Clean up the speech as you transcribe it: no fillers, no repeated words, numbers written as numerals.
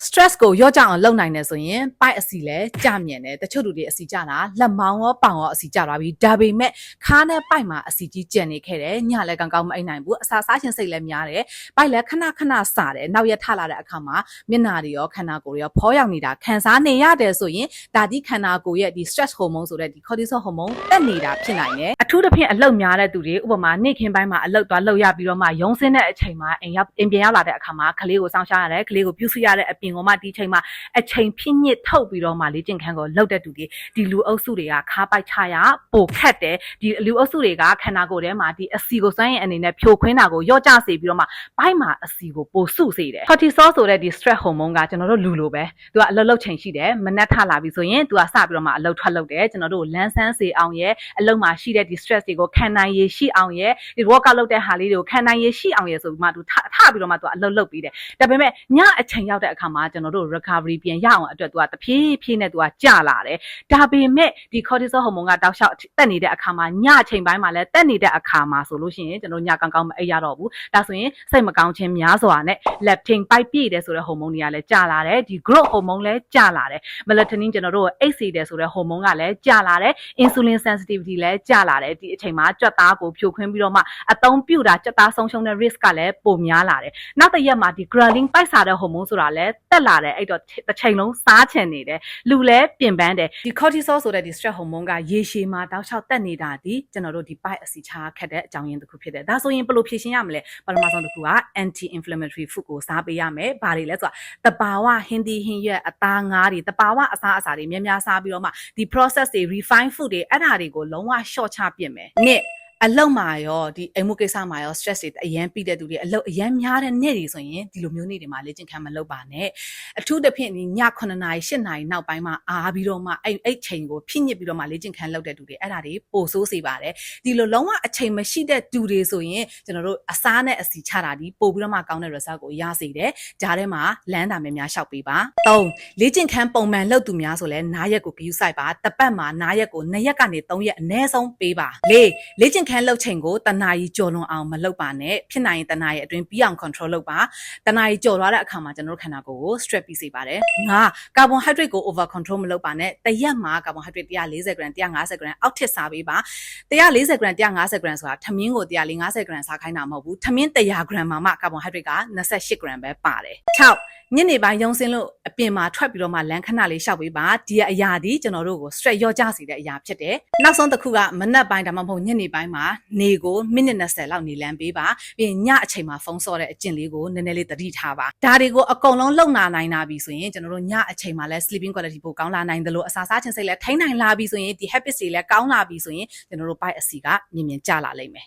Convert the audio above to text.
stress ကိုရော့ကြအောင်လုပ်နိုင်တယ်ဆိုရင်ပိုက်အစီလဲကြမြင်တယ်တချို့လူတွေအစီကြတာလက်မောင်းရောပေါင်ရောအစီကြသွားပြီဒါပေမဲ့ခါနဲ့ပိုက်မှာအစီကြီးကျန်နေခဲ့တယ်ညလည်းကောင်းကောင်းမအိပ်နိုင်ဘူးအစာစားခြင်းစိတ်လည်းများတယ်ပိုက်လည်းခဏစားတယ်နောက်ရက်ထလာတဲ့အခါမှာမျက်နှာတွေရောခန္ဓာကိုယ်တွေရောဖောရောက်နေတာခံစားနေရတယ်ဆိုရင်ဒါဒီခန္ဓာကိုယ်ရဲ့ဒီ stress hormone ဆိုတဲ့ဒီ cortisol hormone တက်နေတာဖြစ်နိုင်တယ်အထူးသဖြင့်အလုပ်များတဲ့သူတွေဥပမာနေ့ခင်းပိုင်းမှာအလုပ်သွားလုပ်ရပြီးတော့မှရုံးစင်းတဲ့အချိန်မှာအိမ်ပြန်ရောက်လာတဲ့အခါမှာကလေးကိုစောင့်ရှောက်ရတယ်ကလေးကိုပြုစုရတဲ့အပြင်ကမှဒီချိန်မှာအချိန်ဖြည့်ညစ်ထုတ်ပြီးတော့မှလေ့ကျင့်ခန်းကိုလုပ်တဲ့သူတွေဒီလူအုပ်စုတွေကခါပိုက်ချရပိုခတ်တယ်ဒီလူအုပ်စုတွေကခန္ဓာကိုယ်ထဲမှာဒီအစီကိုစွမ်းရည်အနေနဲ့ဖြိုခွင်းတာကိုရော့ကျစေပြီးတော့မှဘိုက်မှာအစီကိုပိုစုစေတယ် cortisol ဆိုတဲ့ဒီ stress hormone ကကျွန်တော်တို့လူလိုပဲသူကအလုပ်လုပ်ချိန်ရှိတယ်မနက်ထလာပြီဆိုရင်သူကစပြီးတော့မှအလုပ်ထွက်လုပ်တယ်ကျွန်တော်တို့လန်းဆန်းစေအောင်ရဲ့အလုပ်မှာရှိတဲ့ဒီ stress တွေကိုခံနိုင်ရရှိအောင်ရဲ့ဒီ workout လုပ်တဲ့ဟာလေးတွေကိုခံနိုင်ရရှိအောင်ရဲ့ဆိုပြီးမှသူထပြီးတော့မှသူကအလုပ်လုပ်ပြီးတယ်ဒါပေမဲ့ညအချိန်ရောက်တဲ့အခါမှာကျွန်တော်တို့ recovery ပြန်ရအောင်အတွက်သူကတဖြည်းဖြည်းနဲ့သူကကျလာတယ်ဒါပေမဲ့ဒီ cortisol hormone ကတောက်လျှောက်တက်နေတဲ့အခါမှာညအချိန်ပိုင်းမှာလည်းတက်နေတဲ့အခါမှာဆိုလို့ရှိရင်ကျွန်တော်ညကောင်းကောင်းမအိပ်ရတော့ဘူးဒါဆိုရင်စိတ်မကောင်းခြင်းများစွာနဲ့ leptin ပိုက်ပြည့်တယ်ဆိုတဲ့ hormone တွေကလည်းကျလာတယ်ဒီ growth hormone လည်းကျလာတယ် melatonin ကျွန်တော်တို့အိပ်စေတယ်ဆိုတဲ့ hormone ကလည်းကျလာတယ် insulin sensitivity လည်းကျလာတယ်ဒီအချိန်မှာကြွက်သားကိုဖြိုခွင်းပြီးတော့မှအသုံးပြုတာကြွက်သားဆုံးရှုံးတဲ့ risk ကလည်းပိုများလာတယ်နောက်တစ်ရက်မှာဒီ ghrelin ပိုက်စားတဲ့ hormone ဆိုတာလည်းတက်လာတယ်အဲ့တော့တစ်ချိန်လုံးစားချင်နေတယ်လူလည်းပြင်ပန်းတယ်ဒီ cortisol ဆိုတဲ့ဒီ stress hormone ကရေရှည်မှာတောက်လျှောက်တက်နေတာဒီကျွန်တော်တို့ဒီပိုက်အစီချာခက်တဲ့အကြောင်းရင်းတစ်ခုဖြစ်တယ်ဒါဆိုရင်ဘယ်လိုဖြေရှင်းရမလဲပထမဆုံးတစ်ခုက anti inflammatory food ကိုစားပေးရမယ်ဘာတွေလဲဆိုတာတဘာဝဟင်းသီးဟင်းရွက်အသားငါးတွေတဘာဝအစားအစာတွေများများစားပြီးတော့မှဒီ process တွေ refine food တွေအဲ့ဒါတွေကိုလုံးဝ short ချပစ်မယ်နှစ်အလုပ်မှာရောဒီအိမ်မှုကိစ္စမှာရော stress တွေအရင်ပြီးတဲ့သူတွေအလုပ်အရင်များတဲ့နေ့တွေဆိုရင်ဒီလိုမျိုးနေ့တွေမှာလေ့ကျင့်ခန်းမလုပ်ပါနဲ့အထူးသဖြင့်ဒီည9နာရီ10နာရီနောက်ပိုင်းမှာအားပြီးတော့မှအဲ့ချိန်ကိုဖိညစ်ပြီးတော့မှလေ့ကျင့်ခန်းလုပ်တဲ့သူတွေအဲ့ဒါတွေပိုဆိုးစေပါတယ်ဒီလိုလုံးဝအချိန်မရှိတဲ့သူတွေဆိုရင်ကျွန်တော်တို့အစားနဲ့အစီချတာဒီပို့ပြီးတော့မှကောင်းတဲ့ result ကိုရစေတယ်ဂျားထဲမှာလမ်းတာများများရှောက်ပေးပါ3လေ့ကျင့်ခန်းပုံမှန်လုပ်သူများဆိုလဲနားရက်ကိုဂရုစိုက်ပါတစ်ပတ်မှာနားရက်ကို2ရက်ကနေ3ရက်အနည်းဆုံးပေးပါ4လေ့ကျင့်ခန်းလုပ်ချိန်ကိုတနာရီကြော်လွန်အောင်မလုပ်ပါနဲ့ဖြစ်နိုင်ရင်တနာရီအတွင်းပြီးအောင် control လုပ်ပါတနာရီကြော်သွားတဲ့အခါမှာကျွန်တော်တို့ခန္ဓာကိုယ်ကို stress ပြီးစေပါတယ်5 carbohydrate ကို over control မလုပ်ပါနဲ့တရက်မှာ carbohydrate 140 gram 150 gram အောက်ထစ်စားပေးပါ140 gram 150 gram ဆိုတာထမင်းကို150 gram စားခိုင်းတာမဟုတ်ဘူးထမင်း100 gram မှာမှ carbohydrate က28 gram ပဲပါတယ်6ညနေပိုင်းရုံးစင်းလို့အပြင်မှာထွက်ပြီးတော့မှလမ်းခဏလေးရှောက်ပေးပါဒီအရာဒီကျွန်တော်တို့ကို stress ရော့ကျစေတဲ့အရာဖြစ်တယ်နောက်ဆုံးတစ်ခုကမနက်ပိုင်းဒါမှမဟုတ်ညနေပိုင်းမှာနေကိုမိနစ်20လောက်နေလမ်းပေးပါပြီးရင်ညအချိန်မှာဖုန်းဆော့တဲ့အကျင့်လေးကိုနည်းနည်းလေးသတိထားပါဒါတွေကိုအကုန်လုံးလုပ်နိုင်တာပြီဆိုရင်ကျွန်တော်တို့ညအချိန်မှာလဲ sleeping quality ပိုကောင်းလာနိုင်တယ်လို့အစာစားခြင်းစိတ်လဲထိန်းနိုင်လာပြီဆိုရင်ဒီ habits တွေလဲကောင်းလာပြီဆိုရင်ကျွန်တော်တို့ bite အစီကမြင်ကျလာလိမ့်မယ်